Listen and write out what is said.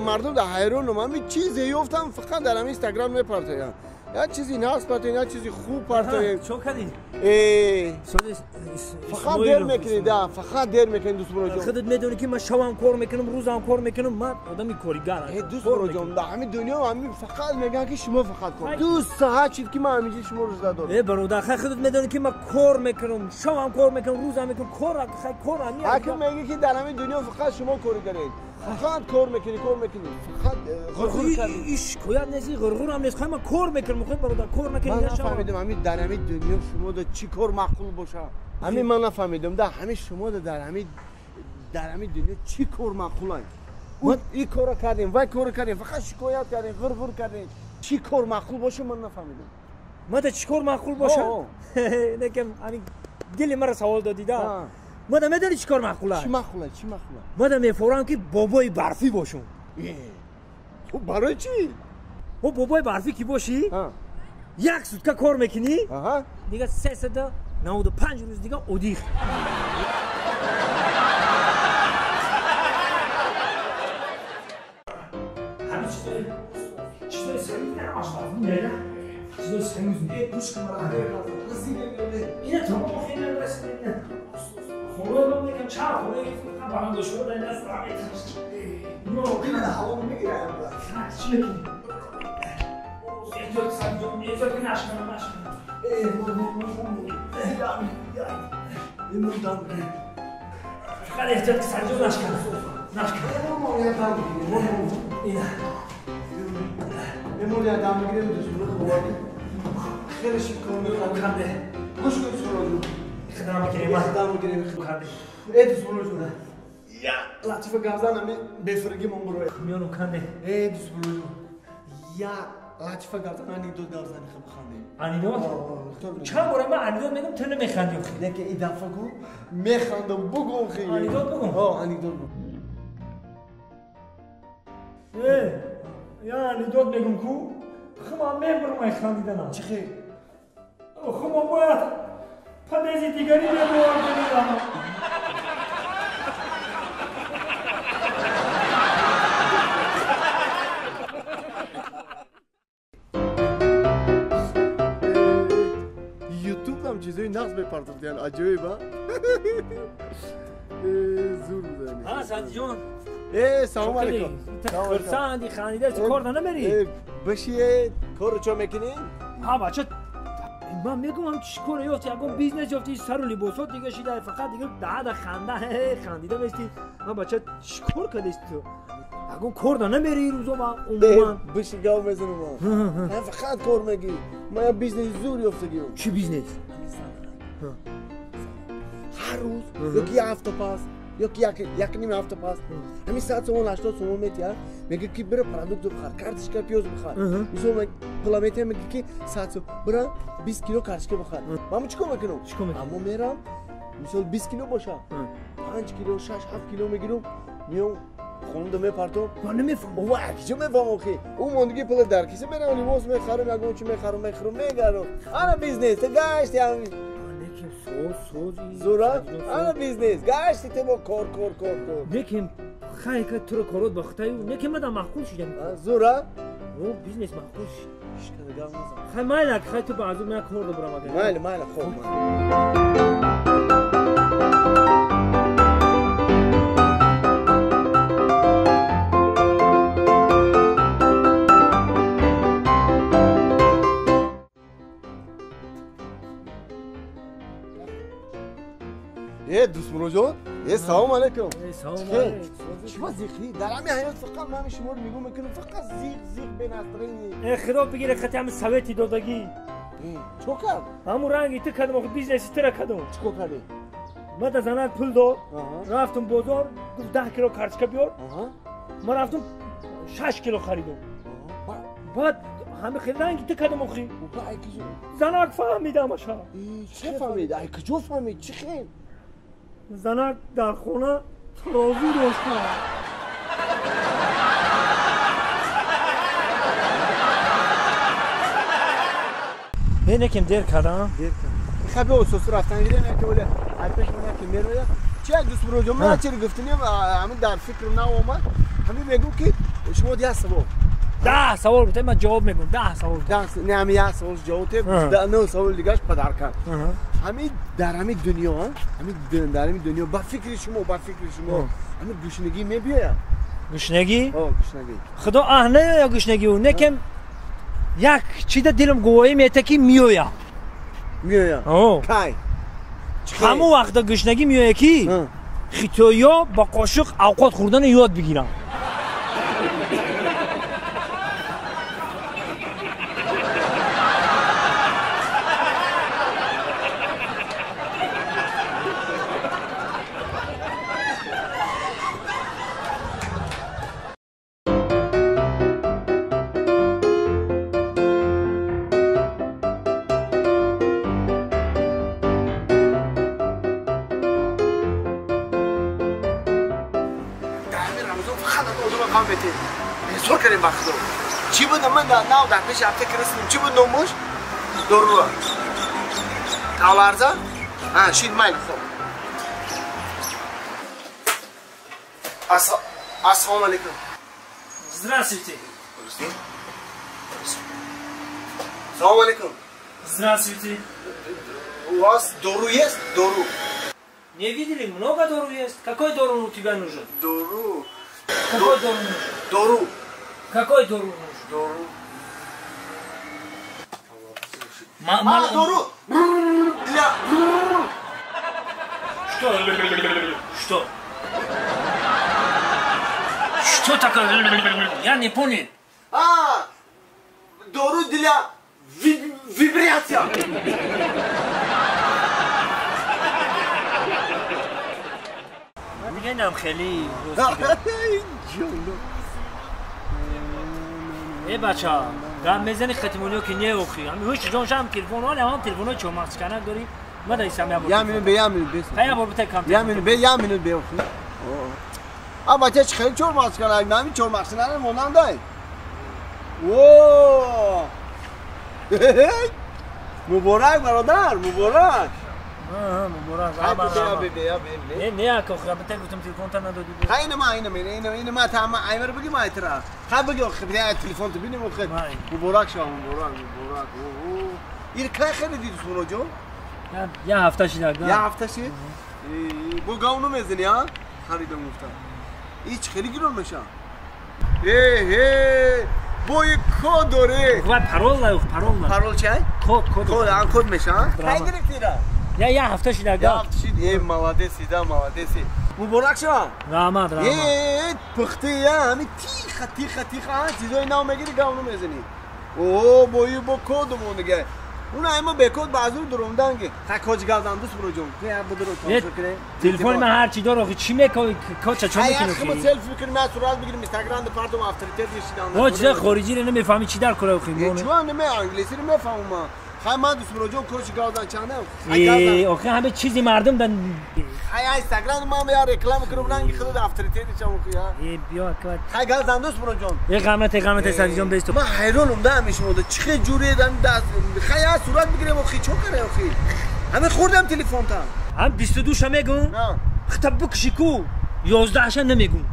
مردم در حیرانم. همین چیزی یافتم فقط در همین اینستاگرام میپرتایم. یا چیزی ناس پرتایم یا چیزی خوب پرتایم. چو کردی؟ فقط دیر میکنید. فقط دیر میکنید دوست برو جان. خودت میدونی که من شبم کار میکنم روزم کار میکنم. من آدمی کاریگرم. دوست برو جان. در همین دنیا همین فقط میگن که شما فقط کار. دوست ساعت چیزی که من همیشه شما روزا دارم. برادر خودت میدونی که من کار میکنم شبم کار میکنم روزم میکنم کار همین. حکم میگه که در همین دنیا فقط شما کاریگرید. فقط کار میکنی فقط غرغور کردی. ایش کویت نزی غرغور هم نیست. من کار میکنم خود برادر کار نکنی. من نفهمیدم همین در همین دنیا شما در چی کار معقول باشه. همین من نفهمیدم در همین شما در همین دنیا چی کار معقوله. ما این کارو کردیم و کارو کردیم فقط شکایت کردیم غرغور کردیم. چی کار معقول باشه من نفهمیدم. ما در چی کار معقول باشه؟ نکم همین دل مرا سوال دادی دا. ما در میدونی چی کار معقوله؟ چی معقوله؟ ما در میفورم که بابای برفی باشم. تو برای چی؟ بابای برفی کی باشی؟ یک سوتکا کار میکنی؟ دیگه 395 روز دیگه اودیخ. همین چیزای سنگین آشغال نه؟ چیزای سنگین دوش کمرا اینه تمام خیلی رسیده. خورده میگم چه خورده فقط برام شده این است راه نو این هوا میگیره چی میگی اینجا سنجون اینجا که نشکنم این مردم فقط احتیاط که سنجون نشکنم این مورد ادام میگیره دوست برو خوابی خیلی شکر کنده گوش کن سرو خدام میگیریم کنده دوست برو جونه یا لطیفه گازان همی بفرگی من بروی میانو کنده دوست برو جون یا لطیفه گازان انیدوت گازانی خب خنده انیدوت؟ چند باره من انیدوت میگم تو نمیخندی خیلی لیکن این دفعه گو میخندم بگو خیلی انیدوت بگم؟ انیدوت بگو یا انیدوت میگم کو؟ خب من میبرم خندیدنم چی خیلی؟ خب من باید پدیزی دیگری میبرم کنیدم چیزای نقص بپردازن عجیبه زور بزنی سعدی جان سلام علیکم خرسندی خانیده چه کار نمیری بشی کارو چه میکنی بچه من میگم هم چی کار یافتی اگه بیزنس یافتی سر و لباسات دیگه شیده فقط دیگه ده خنده خندیده بستی بچه چی کار کردی تو اگه کار نمیری روزا ما عموما بشی گاو بزنم من فقط کار میگی ما بیزنس زور یافتگی چی بیزنس هر روز یکی هفته پاس یک نیم هفته پاس همین 100 تومن 80 تومن میتیه میگه که بره پروداکت بخر کارتشکا پیاز بخر مثلا پلا میتیه میگه که 100 برا 20 کیلو کارتشکا بخر من چیکار میکنم اما میرم مثلا 20 کیلو باشه 5 کیلو 6 7 کیلو میگیرم میام خونده میپرتم من نمیفهمم اوه چه میفهمم که اون ماندگی پول در کیسه میرم لباس میخرم اگه چی میخرم میگردم انا بیزنس گشت همین سوزی زورا انا بیزنس گشتی تو کار نکیم خیلی که تو رو کارات باختایی نکیم من معقول شدم زورا بیزنس معقول شد اشکال گام نزن خیلی مایلک خیلی تو بعضو من کار دارم مایل خوب دوست برو سلام علیکم سلام علیکم شما زیخی در همین حیات فقط من شما رو میگم میکنم فقط زیغ بنسترینی خدا بگیره خطی همه سویتی دادگی چو کرد؟ همون رنگی تو کردم آخه بیزنسی تو را کردم چکو کردی؟ من در زنک پول داد رفتم بازار گفت 10 کیلو کارچکا بیار من رفتم 6 کیلو خریدم بعد همه خیلی رنگی تو کردم آخه زنک فهمیدم اشا چه فهمید؟ ای کجا فهمید؟ چی خیلی؟ زنک در خونه ترازو داشتم اینه کم دیر کردم خب اوسوس رفتن گیره نه که ولی حتمش من که میره چه دوست برو من چه گفتنیم همین در فکر نه اومد همین میگو که شما 10 سوال 10 سوال بده من جواب میگم 10 سوال نه همین 10 سوال جواب ده 9 سوال دیگهش پدر کرد همین در همین دنیا همین در همین دنیا با فکر شما همین گوشنگی میبیاید گوشنگی گوشنگی خدا اهنه یا گوشنگی و نکم یک چیز دلم گواهی میته که میویا کی همون وقت گوشنگی میویا کی خیتویا با قاشق اوقات خوردن یاد بگیرم سر کردیم وقت چی بود من ناو در پیش هفته کرستیم چی بود نموش دورو تاولارزا شید مایل خوب السلام علیکم Здравствуйте. Салам алейкум. Здравствуйте. У вас дору есть? Дору. Не видели? Много дору есть. Какой дору у тебя нужен? Дору. Какой дору нужен? Дору. Какой дору нужен? Дору. Дору. Для. Что? Что? Что такое? Я не понял. Дору для вибрация. میگم خیلی ای بچه ها گم میزنی ختمونیو که نیه اوخی همی هوش جانش هم تلفون ها هم تلفون ها چون مخص کنک داری ما دایی سمی هم یه منو بیس خیلی بار بته کم یه منو بی اوخی اما چه خیلی چور مخص کنک نمی چور مخص کنک مونم دایی مبارک برادر مبارک مبارک نه که خب بته گفتم تلفن تا ندادی اینه ما تمام ایمر بگی ما اترا خب بگی خب تلفن تو ببینیم خب مبارک شما مبارک این کی خریدی تو جو یه هفته شد یه هفته شد بو گاونو میزنی ها خریدم گفتم هیچ خیلی گرون میشه بوی کد داره پرول چه کد میشه کی گرفتی را یه هفته شد یه ملادسی مبارک شما رحمت پخته همین تیخه چیزای نام میگیری گاونو میزنی بوی با کدمون دیگه اون اما به کد بازور دروندنگه کاج گازان دوست برو جون که بدرو تلفن من هر چی داره چی میکنی کاچا چون میکنی خب سلفی میکنی من صورت بگیرم اینستاگرام پارتم افتریت میشیدم ما چه خارجی رو نمیفهمی چی در کار خیلی چون نمی انگلیسی رو میفهمم خیلی من دوست برو جون کاج گازان چنه آخه همه چیزی مردم دن خیلی اینستاگرام ما میار رکلام کنم رنگ خود افتریت چمو کیا بیا که خیلی گازان دوست برو جون یه قامت سریجون بیست من حیرانم دارم میشم چه جوری دارم دست خیلی صورت بگیرم اخی چون کنه اخی همه خوردم تلفن تا هم 22 میگم نه خطب بکشی کو 11 نمیگم